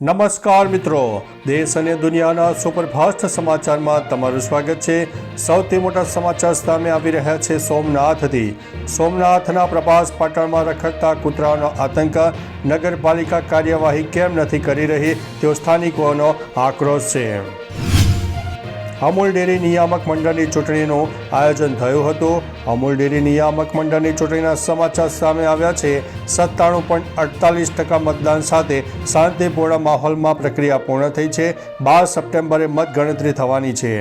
નમસ્કાર મિત્રો, દેશ અને દુનિયાના સુપરફાસ્ટ સમાચારમાં તમારું સ્વાગત છે। સૌથી મોટા સમાચાર સામે આવી રહ્યા છે સોમનાથથી। સોમનાથના પ્રભાસ પાટણમાં રખડતા કૂતરાનો આતંક, નગરપાલિકા કાર્યવાહી કેમ નથી કરી રહી તેવો સ્થાનિકોનો આક્રોશ છે। અમૂલ ડેરી નિયામક મંડળની ચૂંટણીનું આયોજન થયું હતું। અમૂલ ડેરી નિયામક મંડળની ચૂંટણીના સમાચાર સામે આવ્યા છે। 97.48% મતદાન સાથે શાંતિપૂર્ણ માહોલમાં પ્રક્રિયા પૂર્ણ થઈ છે। 12 સપ્ટેમ્બરે મતગણતરી થવાની છે।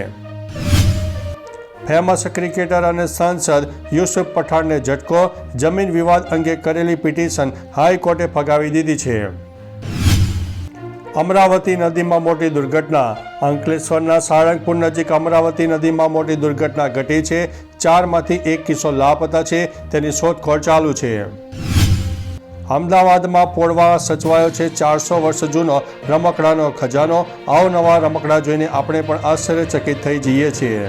ફેમસ ક્રિકેટર અને સાંસદ યુસુફ પઠાણને ઝટકો, જમીન વિવાદ અંગે કરેલી પિટિશન હાઈકોર્ટે ફગાવી દીધી છે। અમરાવતી નદીમાં મોટી દુર્ઘટના, અંકલેશ્વરના સાળંગપુર નજીક અમરાવતી નદીમાં મોટી દુર્ઘટના ઘટી છે। 4માંથી 1 કિસ્સો લાપતા છે, તેની શોધખોળ ચાલુ છે। અમદાવાદમાં પોળવા સચવાયો છે 400 વર્ષ જૂનો રમકડાનો ખજાનો। અવનવા રમકડા જોઈને આપણે પણ આશ્ચર્યચકિત થઈ જઈએ છીએ।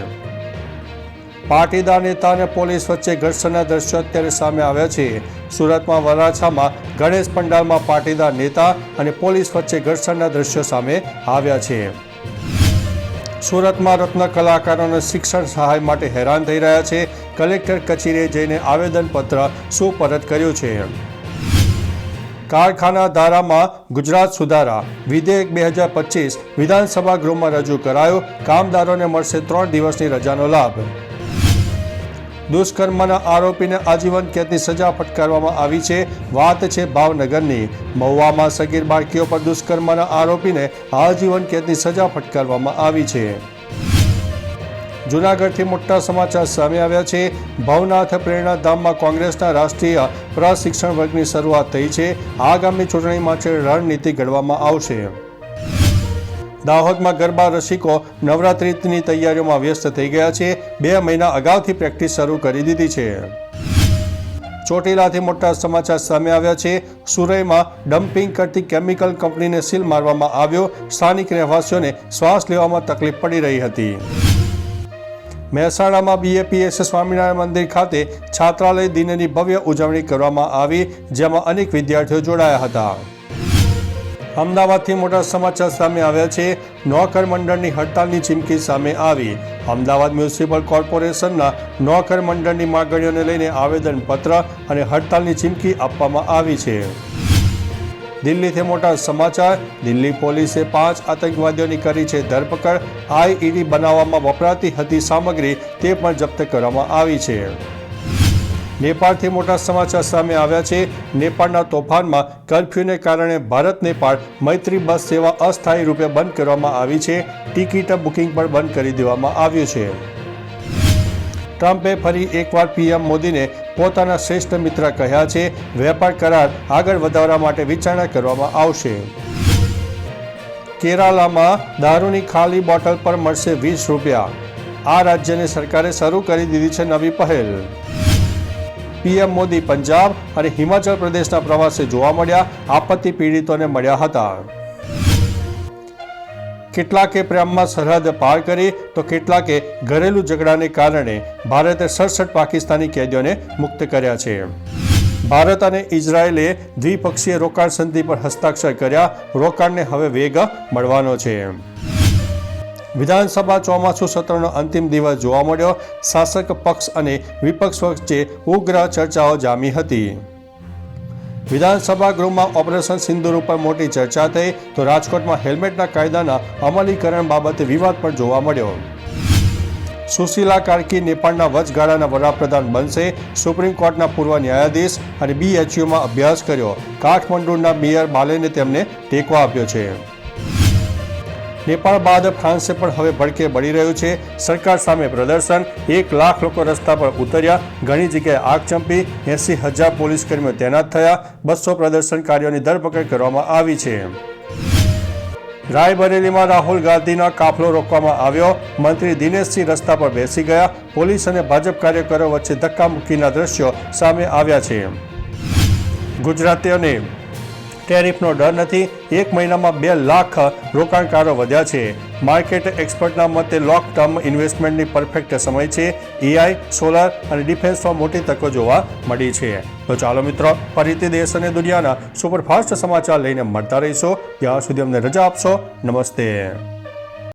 પાટીદાર નેતા અને પોલીસ વચ્ચે ઘર્ષણના દ્રશ્યો અત્યારે સામે આવ્યા છે। સુરતમાં વરાછામાં ગણેશ પંડાલમાં પાટીદાર નેતા અને પોલીસ વચ્ચે ઘર્ષણના દ્રશ્યો સામે આવ્યા છે। સુરતમાં રત્ન કલાકારોને શિક્ષણ સહાય માટે હેરાન થઈ રહ્યા છે। કલેક્ટર કચેરીએ જઈને આવેદનપત્ર સુપરત કર્યું છે। કારખાના ધારામાં ગુજરાત સુધારા વિધેયક 2025 વિધાનસભા ગૃહમાં રજૂ કરાયું। કામદારોને મળશે 3 દિવસની રજાનો લાભ। દુષ્કર્મના આરોપીને આજીવન કેદની સજા ફટકારવામાં આવી છે। વાત છે ભાવનગરની। મહુવામાં સગીર બાળકીઓ પર દુષ્કર્મના આરોપીને આજીવન કેદની સજા ફટકારવામાં આવી છે। જૂનાગઢથી મોટા સમાચાર સામે આવ્યા છે। ભવનાથ પ્રેરણાધામમાં કોંગ્રેસના રાષ્ટ્રીય પ્રશિક્ષણ વર્ગની શરૂઆત થઈ છે। આગામી ચૂંટણી માટે રણનીતિ ઘડવામાં આવશે। દાહોદમાં ગરબા રસિકો નવરાત્રિની તૈયારીઓમાં વ્યસ્ત થઈ ગયા છે। 2 મહિના અગાઉથી પ્રેક્ટિસ શરૂ કરી દીધી છે। ચોટીલાથી મોટા સમાચાર સામે આવ્યા છે। સુરઈમાં ડમ્પિંગ કરતી કેમિકલ કંપનીને સીલ મારવામાં આવ્યો। સ્થાનિક રહેવાસીઓને શ્વાસ લેવામાં તકલીફ પડી રહી હતી। મહેસાણામાં BAPS સ્વામિનારાયણ મંદિર ખાતે છાત્રાલય દિનની ભવ્ય ઉજવણી કરવામાં આવી, જેમાં અનેક વિદ્યાર્થીઓ જોડાયા હતા। અમદાવાદથી મોટા સમાચાર સામે આવ્યા છે। નોકર મંડળની હડતાલની ચીમકી સામે આવી। અમદાવાદ મ્યુનિસિપલ કોર્પોરેશનના નોકર મંડળની માંગણીઓને લઈને આવેદનપત્ર અને હડતાલની ચીમકી આપવામાં આવી છે। દિલ્હીથી મોટા સમાચાર। દિલ્હી પોલીસે 5 આતંકવાદીઓની કરી છે ધરપકડ। IED બનાવવામાં વપરાતી હતી સામગ્રી તે પણ જપ્ત કરવામાં આવી છે। નેપાળથી મોટા સમાચાર સામે આવ્યા છે। નેપાળના તોફાનમાં કર્ફ્યુને કારણે ભારત નેપાળ મૈત્રી બસ સેવા અસ્થાયી રૂપે બંધ કરવામાં આવી છે। ટિકિટ બુકિંગ પણ બંધ કરી દેવામાં આવ્યું છે। ટ્રમ્પે ફરી એકવાર PM મોદીને પોતાના શ્રેષ્ઠ મિત્ર કહ્યા છે। વેપાર કરાર આગળ વધારવા માટે વિચારણા કરવામાં આવશે। કેરાલામાં દારૂની ખાલી બોટલ પર મળશે 20 રૂપિયા। આ રાજ્યની સરકારે શરૂ કરી દીધી છે નવી પહેલ। PM મોદી પંજાબ અને હિમાચલ પ્રદેશના પ્રવાસે જોવા મળ્યા। આપત્તિ પીડિતોને મળ્યા હતા। કેટલાકે પ્રેમમાં સરહદ પાર કરી તો કેટલાકે ઘરેલું ઝઘડાને કારણે ભારતે 67 પાકિસ્તાની કેદીઓને મુક્ત કર્યા છે। ભારત અને ઇઝરાયેલે દ્વિપક્ષીય રોકાણ સંધિ પર હસ્તાક્ષર કર્યા। રોકાણને હવે વેગ મળવાનો છે। વિધાનસભા ચોમાસુ સત્રનો અંતિમ દિવસ જોવા મળ્યો। શાસક પક્ષ અને વિપક્ષ વચ્ચે ઉગ્ર ચર્ચાઓ જામી હતી। વિધાનસભા ગૃહમાં ઓપરેશન સિંદૂર ઉપર મોટી ચર્ચા થઈ તો રાજકોટમાં હેલ્મેટના કાયદાના અમલીકરણ બાબતે વિવાદ પણ જોવા મળ્યો। સુશીલા કાર્કી નેપાળના વચગાળાના વડાપ્રધાન બનશે। સુપ્રીમ કોર્ટના પૂર્વ ન્યાયાધીશ અને BHUમાં અભ્યાસ કર્યો। કાઠમંડુના મેયર બાલેને તેમને ટેકો આપ્યો છે। નેપાળ બાદ ફ્રાન્સે પણ હવે ભડકે બળી રહ્યું છે। સરકાર સામે પ્રદર્શન, 1 લાખ લોકો રસ્તા પર ઉતર્યા। ઘણી જગ્યાએ આગ ચંપી। 80,000 પોલીસ કર્મીઓ તૈનાત થયા। 200 પ્રદર્શનકારીઓની ધરપકડ કરવામાં આવી છે। રાયબરેલીમાં રાહુલ ગાંધીનો કાફલો રોકવામાં આવ્યો। મંત્રી દિનેશસિંહ રસ્તા પર બેસી ગયા। પોલીસ અને ભાજપ કાર્યકરો વચ્ચે ધક્કામુક્કીના દ્રશ્યો સામે આવ્યા છે। ગુજરાતીઓને ટેરિફનો ડર નથી. એક મહિનામાં 2 લાખ રોકાણકારો વધ્યા છે. માર્કેટ એક્સપર્ટના મતે લોંગ ટર્મ ઇન્વેસ્ટમેન્ટની પરફેક્ટ સમય છે. એઆઈ, સોલર અને ડિફેન્સમાં મોટી તકો જોવા મળી છે. તો ચાલો મિત્રો, ફરીથી દેશ અને દુનિયાના સુપરફાસ્ટ સમાચાર લઈને મળતા રહીશું. ત્યાં સુધી અમને રજા આપશો. નમસ્તે.